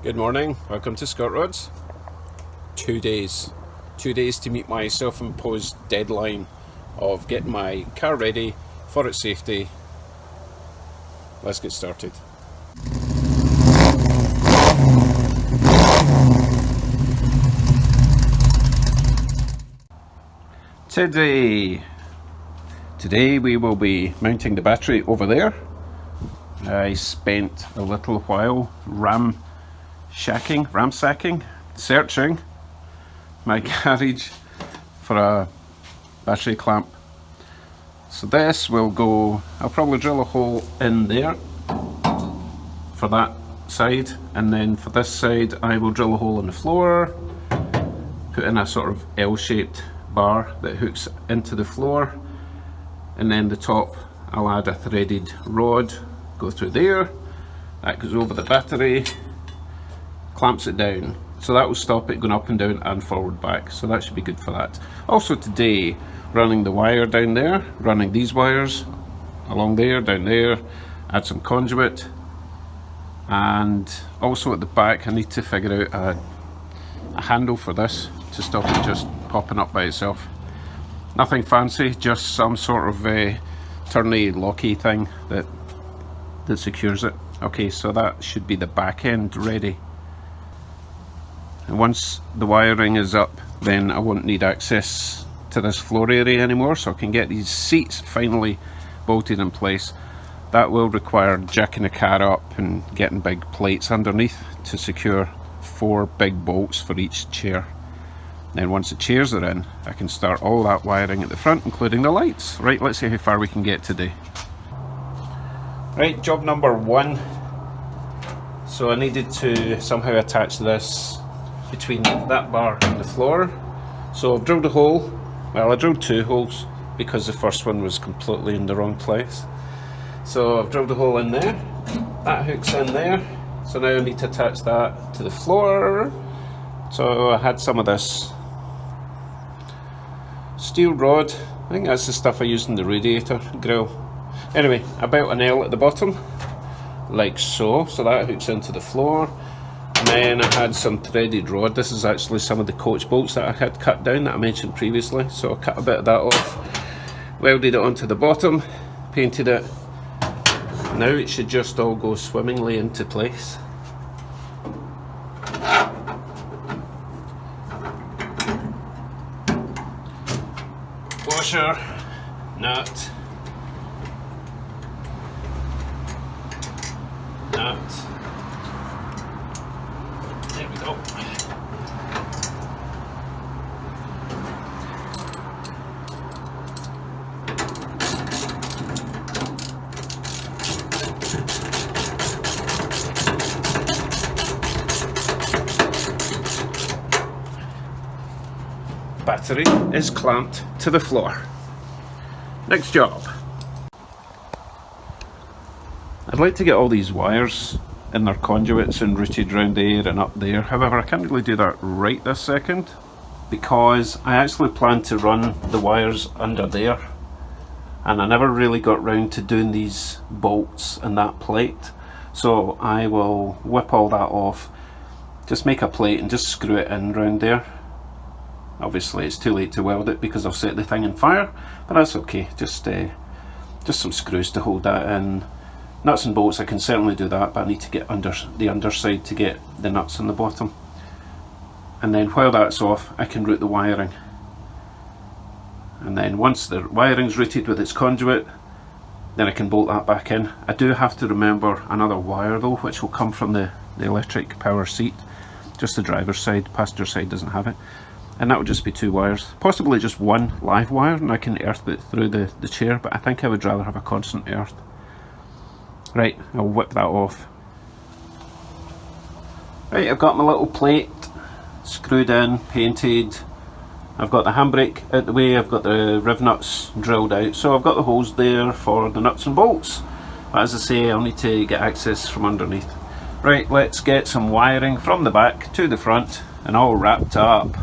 Good morning, welcome to Scott Rods. 2 days. 2 days to meet my self-imposed deadline of getting my car ready for its safety. Let's get started. Today we will be mounting the battery over there. I spent a little while ransacking, searching my garage for a battery clamp. So this will go, I'll probably drill a hole in there for that side, and then for this side I will drill a hole in the floor, put in a sort of L-shaped bar that hooks into the floor, and then the top I'll add a threaded rod, go through there, that goes over the battery, clamps it down. So that will stop it going up and down and forward back, so that should be good for that. Also today, running the wire down there, running these wires along there, down there, add some conduit, and also at the back I need to figure out a handle for this to stop it just popping up by itself. Nothing fancy, just some sort of turny locky thing that secures it. Okay, so that should be the back end ready. And once the wiring is up, then I won't need access to this floor area anymore, so I can get these seats finally bolted in place. That will require jacking the car up and getting big plates underneath to secure 4 big bolts for each chair. Then once the chairs are in, I can start all that wiring at the front, including the lights. Right, let's see how far we can get today. Right, job number 1. So I needed to somehow attach this between that bar and the floor. So I've drilled a hole. Well, I drilled 2 holes because the first one was completely in the wrong place. So I've drilled a hole in there. That hooks in there. So now I need to attach that to the floor. So I had some of this steel rod. I think that's the stuff I used in the radiator grill. Anyway, about an L at the bottom, like so. So that hooks into the floor. And then I had some threaded rod. This is actually some of the coach bolts that I had cut down that I mentioned previously. So I cut a bit of that off, welded it onto the bottom, painted it. Now it should just all go swimmingly into place. Washer, nut, there we go. Battery is clamped to the floor. Next job. I'd like to get all these wires in their conduits and routed around there and up there. However, I can't really do that right this second because I actually plan to run the wires under there, and I never really got round to doing these bolts and that plate. So I will whip all that off, just make a plate and just screw it in round there. Obviously it's too late to weld it because I'll set the thing on fire, but that's okay. Just some screws to hold that in. Nuts and bolts, I can certainly do that, but I need to get under the underside to get the nuts on the bottom. And then while that's off, I can route the wiring. And then once the wiring's routed with its conduit, then I can bolt that back in. I do have to remember another wire though, which will come from the electric power seat. Just the driver's side, passenger side doesn't have it. And that would just be 2 wires, possibly just 1 live wire, and I can earth it through the chair, but I think I would rather have a constant earth. Right, I'll whip that off. Right, I've got my little plate screwed in, painted. I've got the handbrake out the way, I've got the riv nuts drilled out, so I've got the holes there for the nuts and bolts. But as I say, I'll need to get access from underneath. Right, let's get some wiring from the back to the front and all wrapped up.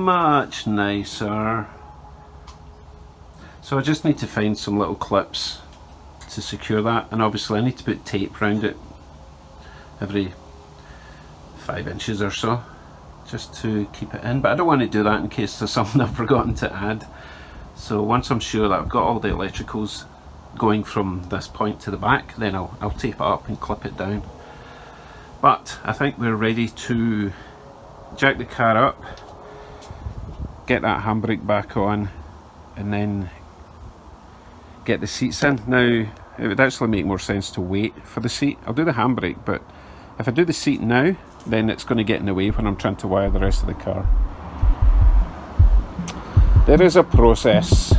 much nicer. So I just need to find some little clips to secure that, and obviously I need to put tape around it every 5 inches or so just to keep it in, but I don't want to do that in case there's something I've forgotten to add. So once I'm sure that I've got all the electricals going from this point to the back, then I'll tape it up and clip it down. But I think we're ready to jack the car up, get that handbrake back on, and then get the seats in. Now it would actually make more sense to wait for the seat. I'll do the handbrake, but if I do the seat now, then it's going to get in the way when I'm trying to wire the rest of the car. There is a process.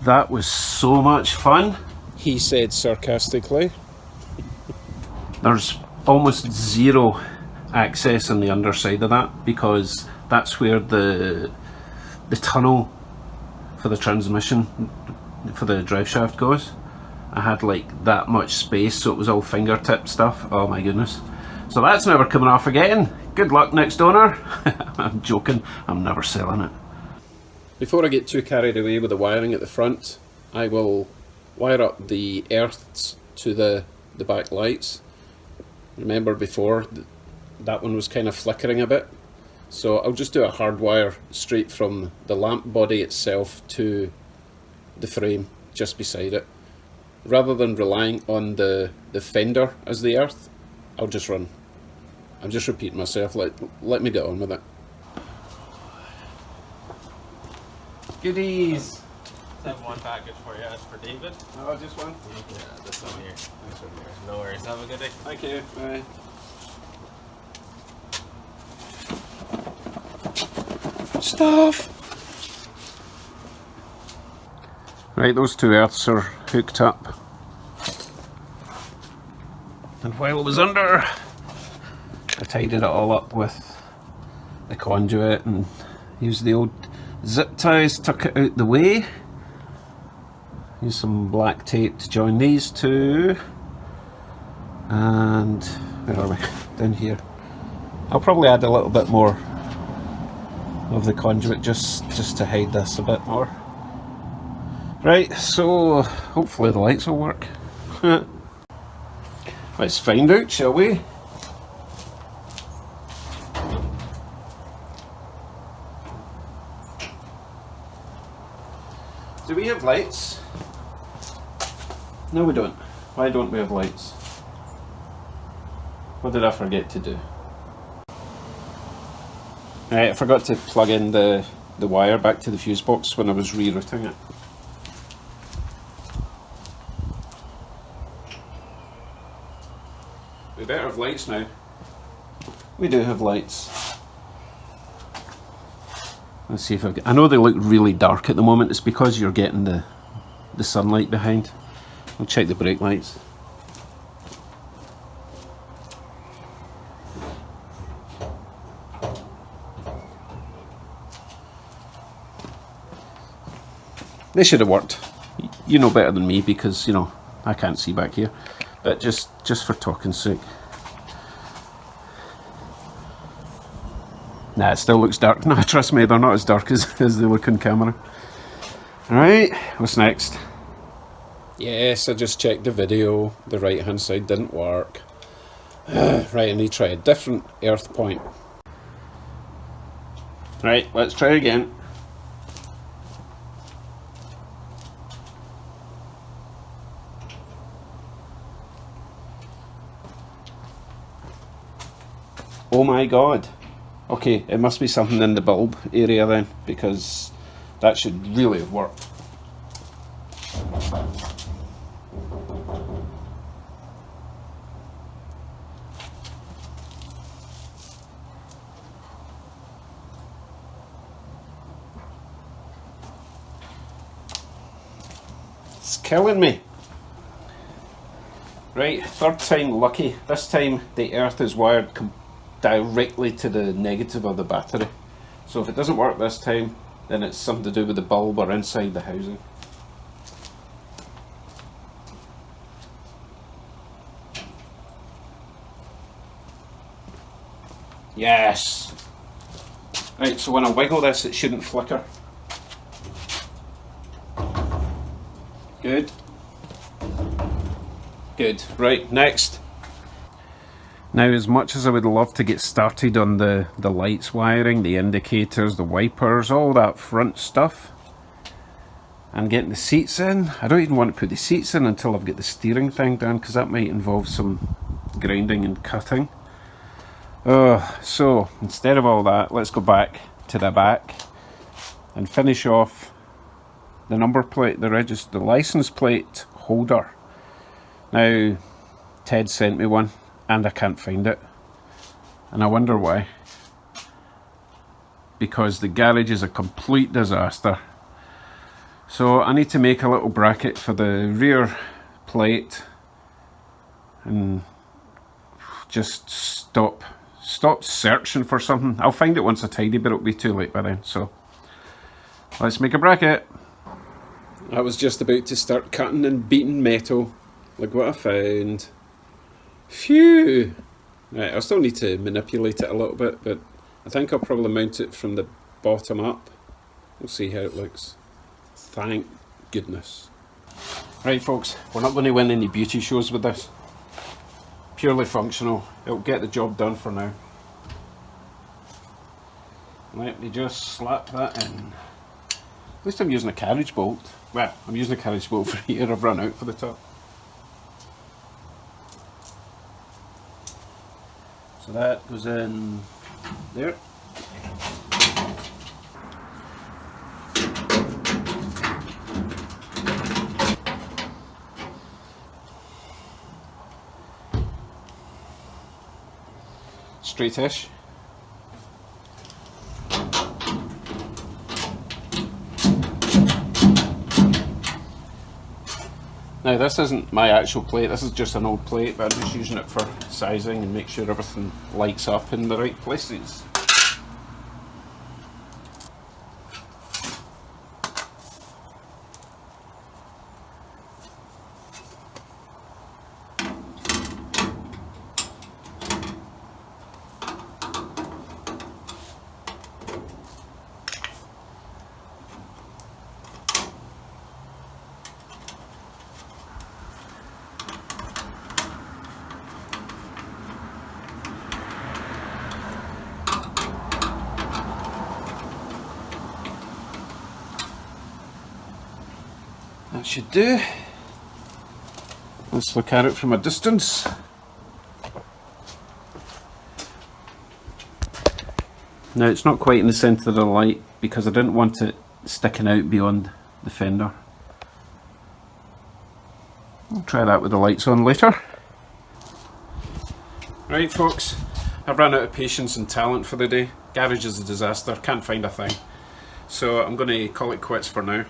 That was so much fun, he said sarcastically. There's almost zero access on the underside of that because that's where the tunnel for the transmission for the drive shaft goes. I had like that much space, so it was all fingertip stuff. Oh my goodness. So that's never coming off again. Good luck, next owner. I'm joking, I'm never selling it. Before I get too carried away with the wiring at the front, I will wire up the earths to the back lights. Remember before, that one was kind of flickering a bit. So I'll just do a hard wire straight from the lamp body itself to the frame just beside it. Rather than relying on the fender as the earth, I'm just repeating myself, let me get on with it. Goodies! I have one package for you. That's for David. Oh, just one? Yeah, this one here. This one here. No worries. Have a good day. Thank you. Bye. Stuff! Right, those two earths are hooked up. And while it was under, I tidied it all up with the conduit and used the old zip ties, tuck it out the way. Use some black tape to join these two. And where are we? Down here. I'll probably add a little bit more of the conduit just to hide this a bit more. Right, so hopefully the lights will work. Let's find out, shall we? Do we have lights? No, we don't. Why don't we have lights? What did I forget to do? Right, I forgot to plug in the wire back to the fuse box when I was rerouting it. We better have lights now. We do have lights. Let's see if I know they look really dark at the moment. It's because you're getting the sunlight behind. I'll check the brake lights. They should have worked. You know better than me because, you know, I can't see back here. But just for talking's sake. Nah, it still looks dark. No, trust me, they're not as dark as they look on camera. Alright, what's next? Yes, I just checked the video. The right hand side didn't work. Right, I need to try a different earth point. Right, let's try again. Oh my god. Okay, it must be something in the bulb area then, because that should really have worked. It's killing me. Right, third time lucky. This time the earth is wired directly to the negative of the battery. So if it doesn't work this time, then it's something to do with the bulb or inside the housing. Yes! Right, so when I wiggle this, it shouldn't flicker. Good. Good. Right, next. Now, as much as I would love to get started on the lights wiring, the indicators, the wipers, all that front stuff, and getting the seats in, I don't even want to put the seats in until I've got the steering thing down, because that might involve some grinding and cutting. So instead of all that, let's go back to the back and finish off the number plate, the license plate holder. Now, Ted sent me one and I can't find it, and I wonder why. Because the garage is a complete disaster. So I need to make a little bracket for the rear plate and just stop searching for something. I'll find it once I tidy, but it'll be too late by then. So let's make a bracket. I was just about to start cutting and beating metal. Look what I found. Phew! Right, I'll still need to manipulate it a little bit, but I think I'll probably mount it from the bottom up. We'll see how it looks. Thank goodness. Right folks, we're not going to win any beauty shows with this. Purely functional. It'll get the job done for now. Let me just slap that in. At least I'm using a carriage bolt. Well, I'm using a carriage bolt for here. I've run out for the top. So that goes in there. Straightish. Now this isn't my actual plate, this is just an old plate, but I'm just using it for sizing and make sure everything lights up in the right places. That should do. Let's look at it from a distance. Now it's not quite in the centre of the light because I didn't want it sticking out beyond the fender. I'll try that with the lights on later. Right folks, I've run out of patience and talent for the day. Garage is a disaster, can't find a thing. So I'm going to call it quits for now.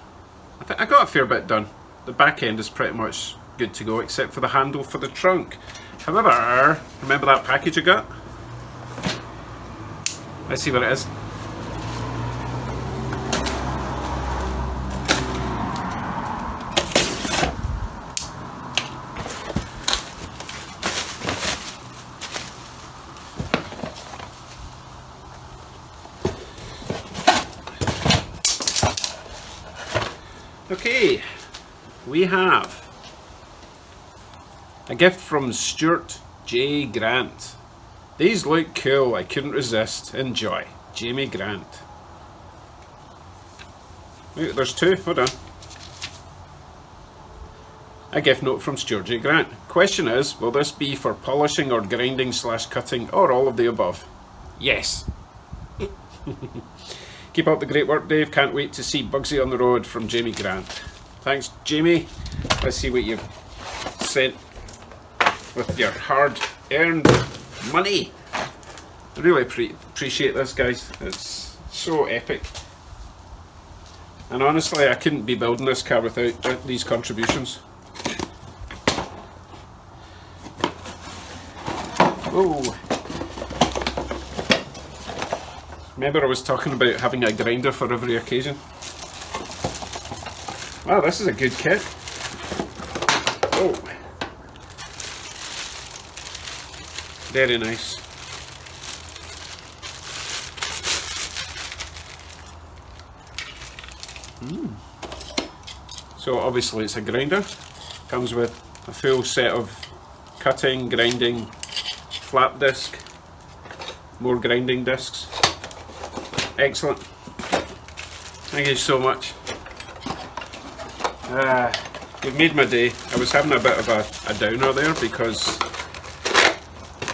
I got a fair bit done. The back end is pretty much good to go except for the handle for the trunk. However, remember that package I got? Let's see what it is. Okay, we have a gift from Stuart J. Grant. These look cool, I couldn't resist. Enjoy. Jamie Grant. Wait, there's two, hold on. A gift note from Stuart J. Grant. Question is, will this be for polishing or grinding / cutting or all of the above? Yes. Keep up the great work, Dave. Can't wait to see Bugsy on the road, from Jamie Grant. Thanks, Jamie. Let's see what you've sent with your hard-earned money. I really appreciate this, guys. It's so epic. And honestly, I couldn't be building this car without these contributions. Oh. Remember I was talking about having a grinder for every occasion? Wow, this is a good kit. Oh. Very nice. So obviously it's a grinder. Comes with a full set of cutting, grinding, flat disc, more grinding discs. Excellent. Thank you so much. You've made my day. I was having a bit of a downer there because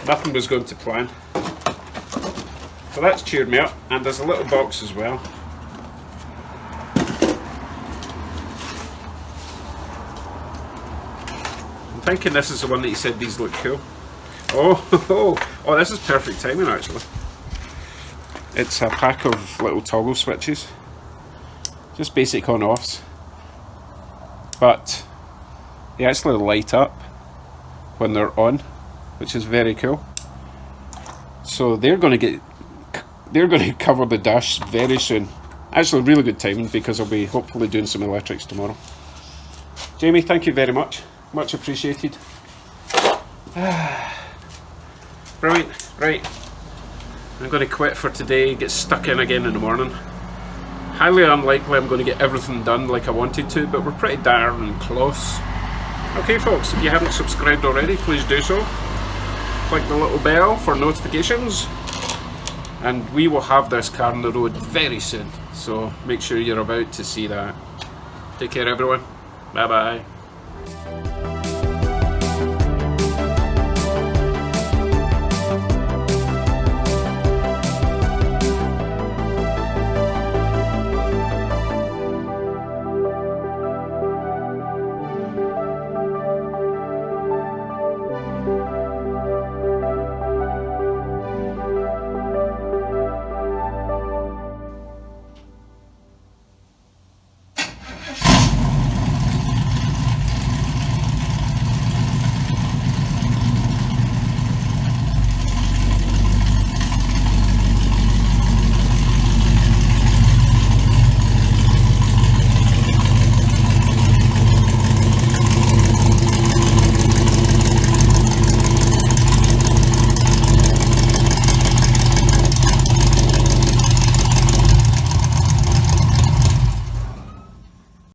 nothing was going to plan. So that's cheered me up, and there's a little box as well. I'm thinking this is the one that you said these look cool. Oh, this is perfect timing actually. It's a pack of little toggle switches, just basic on-offs, but they actually light up when they're on, which is very cool. So they're going to cover the dash very soon. Actually, really good timing because I'll be hopefully doing some electrics tomorrow. Jamie, thank you very much. Much appreciated. Brilliant. Right. I'm going to quit for today, get stuck in again in the morning. Highly unlikely I'm going to get everything done like I wanted to, but we're pretty darn close. Okay folks, if you haven't subscribed already, please do so. Click the little bell for notifications. And we will have this car on the road very soon. So make sure you're about to see that. Take care everyone. Bye bye.